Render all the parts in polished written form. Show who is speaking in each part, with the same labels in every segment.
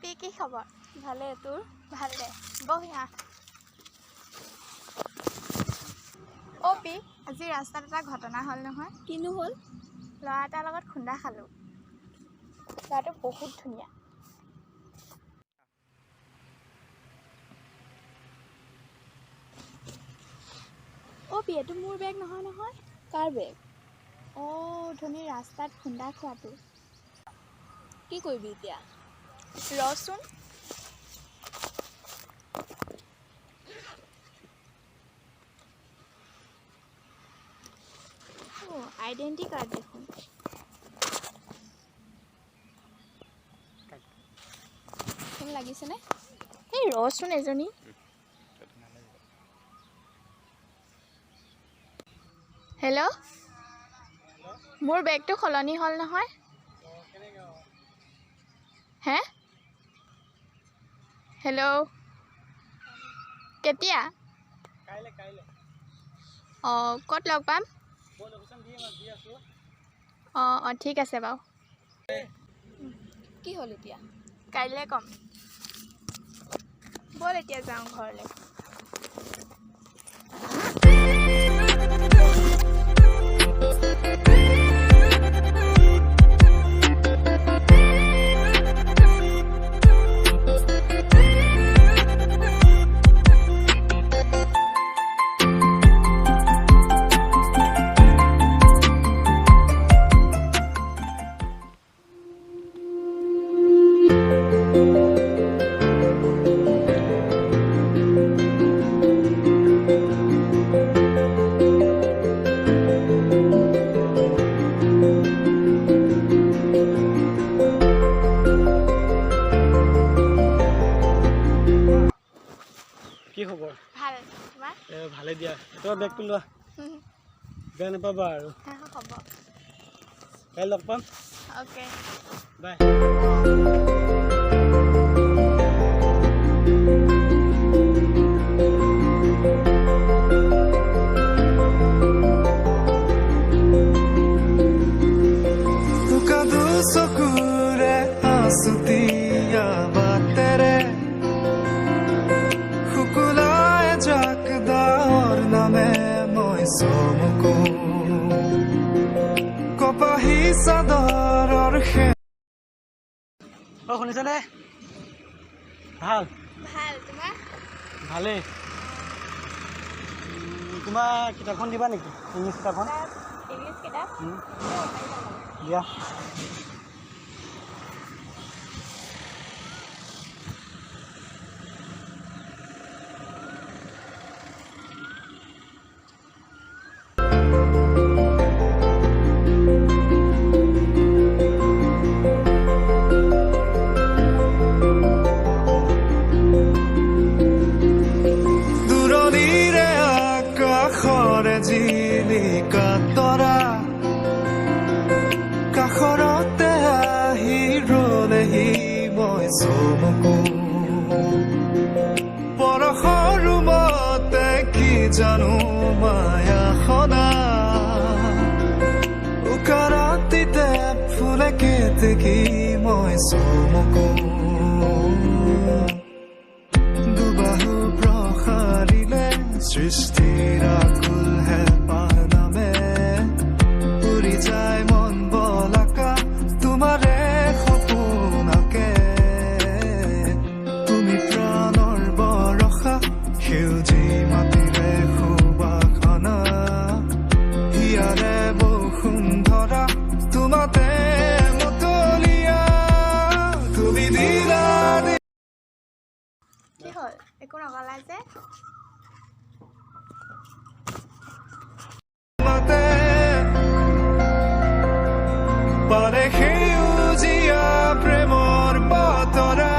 Speaker 1: P কি খবৰ?
Speaker 2: ভালে তোৰ?
Speaker 1: ভাল দে বহিয়া। অ' পি আজি ৰাস্তাত এটা ঘটনা হ'ল নহয়।
Speaker 2: কিনো হ'ল?
Speaker 1: ল'ৰা এটাৰ লগত খুন্দা খালোঁ। ল'ৰাটো বহুত ধুনীয়া।
Speaker 2: অ' পি এইটো মোৰ বেগ নহয় নহয়। কাৰ বেগ?
Speaker 1: অ' ধনী ৰাস্তাত খুন্দা খোৱাটো।
Speaker 2: কি কৰিবি এতিয়া?
Speaker 1: ৰচোন। আইডেণ্টি কাৰ্ড দেখোন।
Speaker 2: ফোন লাগিছেনে?
Speaker 1: এই ৰচোন এজনী। হেল্ল', মোৰ বেগটো সলনি হ'ল নহয়। হে? হেল্ল', কেতিয়া? অঁ ক'ত লগ পাম? অঁ ঠিক আছে বাৰু।
Speaker 2: কি হ'ল এতিয়া?
Speaker 1: কাইলৈ ক'ম। ব'ল এতিয়া যাওঁ ঘৰলৈ।
Speaker 3: কি খবৰ?
Speaker 1: ভাল তোমাৰ?
Speaker 3: ভালে দিয়া। তোমাৰ বেগটো লোৱা। বেয়া নাপাবা আৰু।
Speaker 1: হ'ব।
Speaker 3: কাইলৈ লগ পাম।
Speaker 1: Okay
Speaker 3: bye.
Speaker 4: চকুৰে আছুতীয়া বাটেৰে শুকুলাই জাক দাৰ নামে মই চমকো কপাহী চাদৰৰ
Speaker 3: শুনিছানে? ভাল
Speaker 1: ভাল তোমাৰ?
Speaker 3: ভালেই। তোমাৰ কিতাপখন দিবা নেকি? ইংলিছ কিতাপখন
Speaker 1: ইংলিছ কিতাপ
Speaker 3: দিয়া।
Speaker 4: জিলিকা তৰা কাষৰতে আহি ৰলেহি মই চমকো পৰশৰ ৰুমতে কি জানো মায়া সদা উকাৰাতিতে ফুলে কেতেকী মই চমকো দুবাহু প্ৰসাৰিলে সৃষ্টিৰ আকুল হেঁপাহ নামে উৰি যায় মন বলাকা তোমাৰে সপোনকে তুমি প্ৰাণৰ বৰষা সেউজী মাটিৰে সুবাসনা হিয়াৰে বসুন্ধৰা তোমাতে মতলীয়া তুমি দিলা
Speaker 1: কি হ'ল? একো নকলা যে?
Speaker 4: পাৰে সেউজীয়া প্ৰেমৰ বতৰা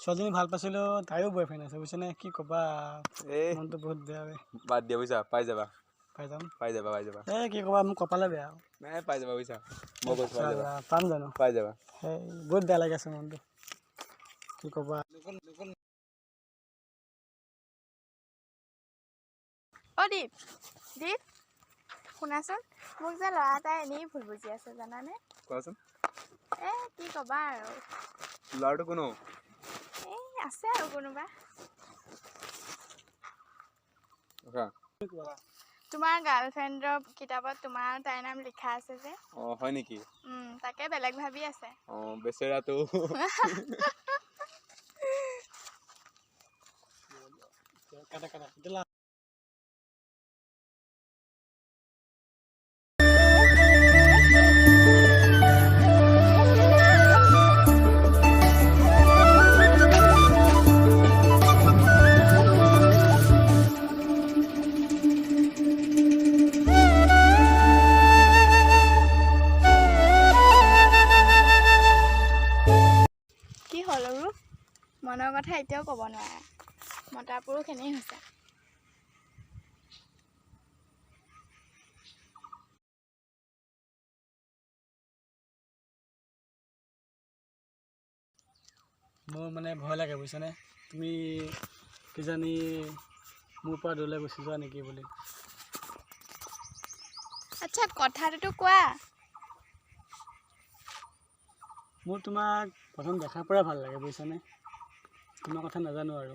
Speaker 3: ছোৱালীজনী ভাল পাইছিলোঁ, তাইও বয়ফ্ৰেণ্ড আছে বুজিছানে? কি ক'বা, মনটো বহুত বেয়া।
Speaker 5: বাদ দিয়া বুজিছা, পাই যাবা।
Speaker 3: পাই যাম?
Speaker 5: পাই যাবা, পাই যাবা।
Speaker 3: কি ক'বা, মোৰ কপালে বেয়া।
Speaker 5: নাই পাই যাবা বুজিছা, মই কৈছোঁ পাই যাবা।
Speaker 3: পাম জানো?
Speaker 5: পাই যাবা।
Speaker 3: বহুত বেয়া লাগি আছে মনটো, কি ক'বা।
Speaker 1: অ' দীপ, দীপ শুনাচোন মোক যে ল'ৰা এটাই এনেই ভুল বুজি আছে জানানে
Speaker 5: কোৱাচোন
Speaker 1: কি ক'বা আৰু
Speaker 5: ল'ৰাটো কোনো
Speaker 1: আছে আৰু কোনোবা তোমাৰ গাৰ্লফ্ৰেণ্ডৰ কিতাপত তোমাৰ তাইৰ নাম লিখা আছে যে
Speaker 5: হয় নেকি
Speaker 1: তাকে বেলেগ ভাবি আছে
Speaker 5: বেচেৰাটো
Speaker 1: কি হ'ল আৰু মনৰ কথা এতিয়াও ক'ব নোৱাৰে মতা পুৰুষ এনেই হৈছে
Speaker 3: মোৰ মানে ভয় লাগে বুজিছানে তুমি কিজানি মোৰ পৰা দূৰলৈ গুচি যোৱা নেকি বুলি
Speaker 1: আচ্ছা কথাটোতো কোৱা
Speaker 3: মোৰ তোমাক প্ৰথম দেখাৰ পৰাই ভাল লাগে বুজিছানে তোমাৰ কথা নাজানো আৰু